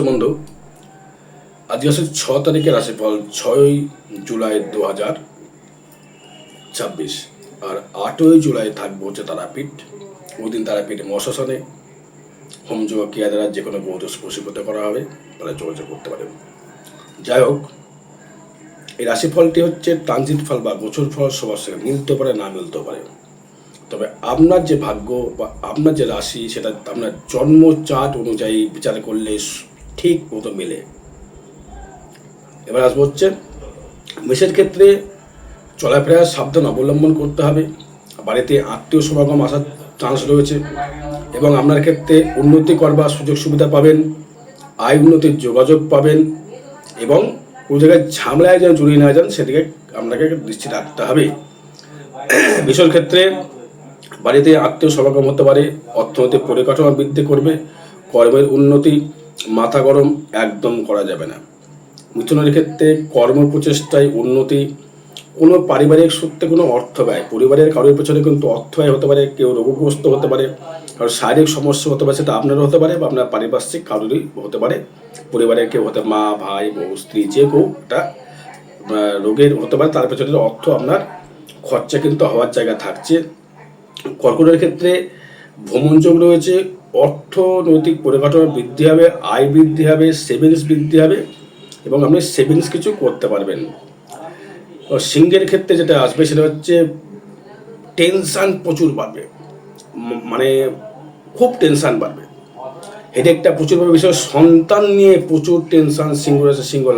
বন্ধু, আজকে হচ্ছে 6 তারিখের রাশিফল 6 জুলাই 2026। আর 8 জুলাই থাকবো হচ্ছে তারাপীঠ। ওই দিন তারাপীঠ মশাসনে হোমযোগ ক্রিয়া দ্বারা যে কোনো বৌদ্ধ বশীভূত করা হবে, তারা যোগাযোগ করতে পারে। যাই হোক, এই রাশিফলটি হচ্ছে ট্রানজিট ফল বা গোচর ফল, সবার সঙ্গে মিলতে পারে, না মিলতেও পারে। তবে আপনার যে ভাগ্য বা আপনার যে রাশি, সেটা আপনার জন্ম চার্ট অনুযায়ী বিচার করলে ঠিক মতো মেলে। এবার আসবো হচ্ছে মেষের ক্ষেত্রে চলাফেরার সাবধান অবলম্বন করতে হবে। বাড়িতে আত্মীয় সমাগম আসার চান্স রয়েছে এবং আপনার ক্ষেত্রে উন্নতি করবার সুযোগ সুবিধা পাবেন, আয় উন্নতির যোগাযোগ পাবেন এবং কোনো জায়গায় ঝামেলায় যেন জড়িয়ে না যান সেদিকে আপনাকে দৃষ্টি রাখতে হবে। বিষয়ের ক্ষেত্রে বাড়িতে আত্মীয় সমাগম হতে পারে, অর্থনৈতিক পরিকাঠামো বৃদ্ধি করবে, কর্মের উন্নতি, মাথা গরম একদম করা যাবে না। মিথুনের ক্ষেত্রে কর্ম প্রচেষ্টায় উন্নতি, কোনো পারিবারিক সূত্রে কোনো অর্থ ব্যয়, পরিবারের কারোর পেছনে কিন্তু অর্থ ব্যয় হতে পারে, কেউ রোগগ্রস্ত হতে পারে, কারোর শারীরিক সমস্যা হতে পারে, সেটা আপনারও হতে পারে বা আপনার পারিপার্শ্বিক কারোরই হতে পারে। পরিবারের কেউ হতে মা, ভাই, বউ, স্ত্রী, যে কেউ একটা রোগের হতে পারে, তার পেছনে অর্থ আপনার খরচা কিন্তু হওয়ার জায়গা থাকছে। কর্কটের ক্ষেত্রে ভ্রমণ যোগ রয়েছে, অর্থনৈতিক পরিকাঠামো বৃদ্ধি হবে, আয় বৃদ্ধি হবে, সেভিংস বৃদ্ধি হবে এবং আপনি সেভিংস কিছু করতে পারবেন। সিংহের ক্ষেত্রে যেটা আসবে সেটা হচ্ছে টেনশান প্রচুর বাড়বে, মানে খুব টেনশান বাড়বে, হেডেকটা প্রচুর বাড়বে। বিষয় সন্তান নিয়ে প্রচুর টেনশান সিংহ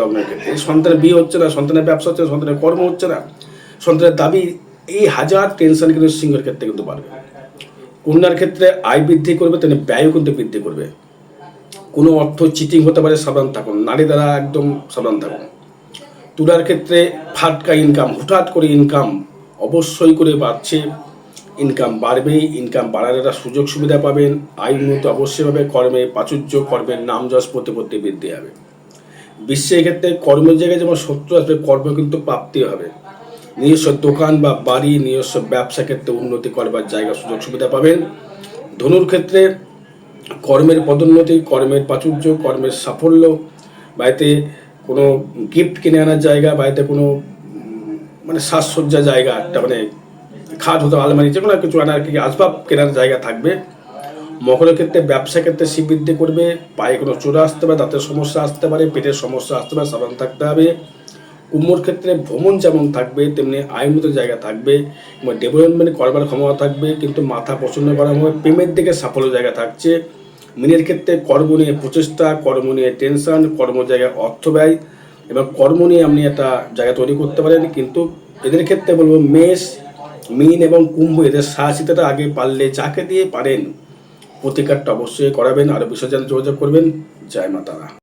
লগ্নের ক্ষেত্রে। সন্তানের বিয়ে হচ্ছে না, সন্তানের ব্যবসা হচ্ছে না, সন্তানের কর্ম হচ্ছে না, সন্তানের দাবি, এই হাজার টেনশান কিন্তু সিংহের ক্ষেত্রে কিন্তু বাড়বে। কন্যার ক্ষেত্রে আয় বৃদ্ধি করবে, তেমনি ব্যয়ও কিন্তু বৃদ্ধি করবে। কোনো অর্থ চিটিং হতে পারে, সাবধান থাকুন, নারী দ্বারা একদম সাবধান থাকুন। তুলার ক্ষেত্রে ফাটকা ইনকাম, হুটহাট করে ইনকাম অবশ্যই করে বাড়ছে, ইনকাম বাড়বেই, ইনকাম বাড়ার একটা সুযোগ সুবিধা পাবেন, আয় উন্নতি অবশ্যই হবে, কর্মে প্রাচুর্য, কর্মের নাম যশ প্রতিপত্তি বৃদ্ধি হবে। বিশ্বের ক্ষেত্রে কর্মের জায়গায় যেমন শত্রু আসবে, কর্ম কিন্তু প্রাপ্তি হবে। নিজস্ব দোকান বা বাড়ি, নিজস্ব ব্যবসা ক্ষেত্রে উন্নতি করবার জায়গা সুযোগ সুবিধা পাবেন। ধনুর ক্ষেত্রে কর্মের পদোন্নতি, কর্মের প্রাচুর্য, কর্মের সাফল্য, বাড়িতে কোনো গিফট কিনে আনার জায়গা, বাড়িতে কোনো মানে সাজসজ্জা জায়গা, একটা মানে খাট হতো, আলমারি, যে কোনো কিছু আনার কি আসবাব কেনার জায়গা থাকবে। মকরের ক্ষেত্রে ব্যবসা ক্ষেত্রে বৃদ্ধি করবে, পায়ে কোনো চোরা আসতে পারে, দাঁতের সমস্যা আসতে পারে, পেটের সমস্যা আসতে পারে, সাবধান থাকতে হবে। কুম্ভর ক্ষেত্রে ভ্রমণ যেমন থাকবে তেমনি আয়ুন্নত জায়গা থাকবে এবং ডেভেলপমেন্ট করবার ক্ষমতা থাকবে, কিন্তু মাথা পছন্দ করা হবে, প্রেমের দিকে সাফল্য জায়গা থাকছে। মিনের ক্ষেত্রে কর্ম নিয়ে প্রচেষ্টা, কর্ম নিয়ে টেনশন, কর্ম জায়গায় অর্থ ব্যয় এবং কর্ম নিয়ে আপনি একটা জায়গা তৈরি করতে পারেন। কিন্তু এদের ক্ষেত্রে বলবো মেষ, মিন এবং কুম্ভ, এদের সাহসিকতাটা আগে পারলে যাকে দিয়ে পারেন প্রতিকারটা অবশ্যই করাবেন। আরও বিষয় জানতে যোগাযোগ করবেন। জয় মাতারা।